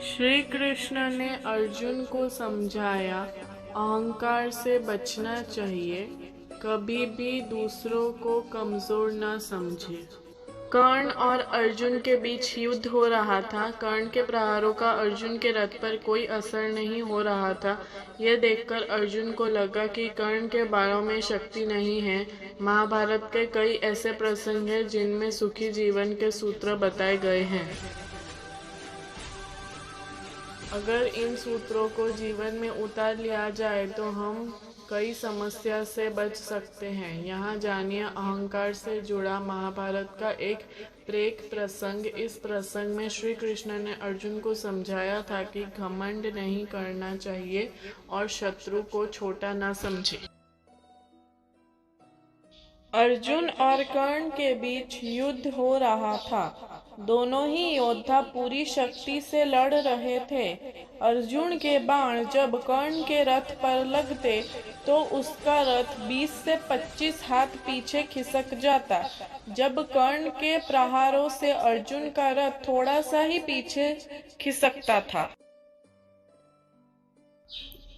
श्री कृष्ण ने अर्जुन को समझाया, अहंकार से बचना चाहिए, कभी भी दूसरों को कमजोर न समझे। कर्ण और अर्जुन के बीच युद्ध हो रहा था। कर्ण के प्रहारों का अर्जुन के रथ पर कोई असर नहीं हो रहा था। यह देखकर अर्जुन को लगा कि कर्ण के बाणों में शक्ति नहीं है। महाभारत के कई ऐसे प्रसंग हैं जिनमें सुखी जीवन के सूत्र बताए गए हैं। अगर इन सूत्रों को जीवन में उतार लिया जाए तो हम कई समस्या से बच सकते हैं। यहाँ जानिए अहंकार से जुड़ा महाभारत का एक प्रेरक प्रसंग। इस प्रसंग में श्री कृष्ण ने अर्जुन को समझाया था कि घमंड नहीं करना चाहिए और शत्रु को छोटा न समझे। अर्जुन और कर्ण के बीच युद्ध हो रहा था। दोनों ही योद्धा पूरी शक्ति से लड़ रहे थे। अर्जुन के बाण जब कर्ण के रथ पर लगते तो उसका रथ 20 से 25 हाथ पीछे खिसक जाता। जब कर्ण के प्रहारों से अर्जुन का रथ थोड़ा सा ही पीछे खिसकता था।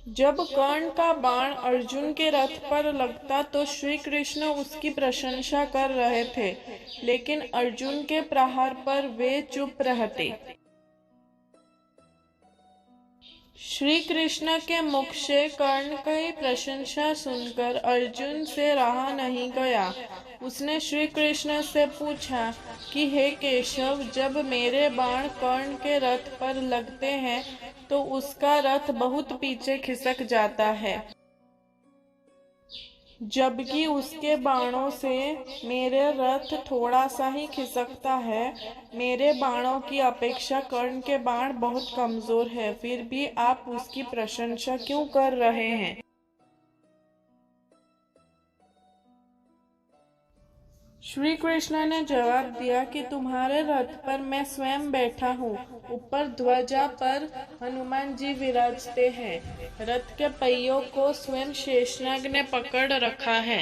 जब कर्ण का बाण अर्जुन के रथ पर लगता तो श्री कृष्ण उसकी प्रशंसा कर रहे थे, लेकिन अर्जुन के प्रहार पर वे चुप रहते। श्री कृष्ण के मुख से कर्ण की प्रशंसा सुनकर अर्जुन से रहा नहीं गया। उसने श्री कृष्ण से पूछा कि हे केशव, जब मेरे बाण कर्ण के रथ पर लगते हैं तो उसका रथ बहुत पीछे खिसक जाता है, जबकि उसके बाणों से मेरे रथ थोड़ा सा ही खिसकता है। मेरे बाणों की अपेक्षा कर्ण के बाण बहुत कमजोर है, फिर भी आप उसकी प्रशंसा क्यों कर रहे हैं? श्री कृष्ण ने जवाब दिया कि तुम्हारे रथ पर मैं स्वयं बैठा हूँ। ऊपर ध्वजा पर हनुमान जी विराजते हैं। रथ के पहियों को स्वयं शेषनाग ने पकड़ रखा है।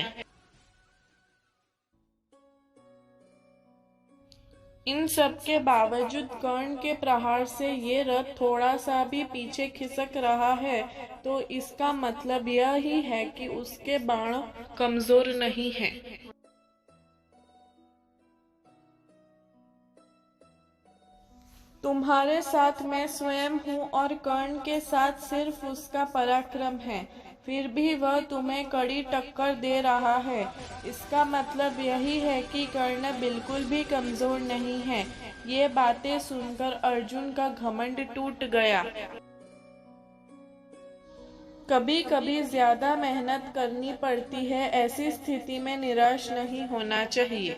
इन सब के बावजूद कर्ण के प्रहार से ये रथ थोड़ा सा भी पीछे खिसक रहा है, तो इसका मतलब यह ही है कि उसके बाण कमजोर नहीं हैं। तुम्हारे साथ मैं स्वयं हूँ और कर्ण के साथ सिर्फ उसका पराक्रम है, फिर भी वह तुम्हें कड़ी टक्कर दे रहा है। इसका मतलब यही है कि कर्ण बिल्कुल भी कमजोर नहीं है। ये बातें सुनकर अर्जुन का घमंड टूट गया। कभी कभी ज्यादा मेहनत करनी पड़ती है, ऐसी स्थिति में निराश नहीं होना चाहिए।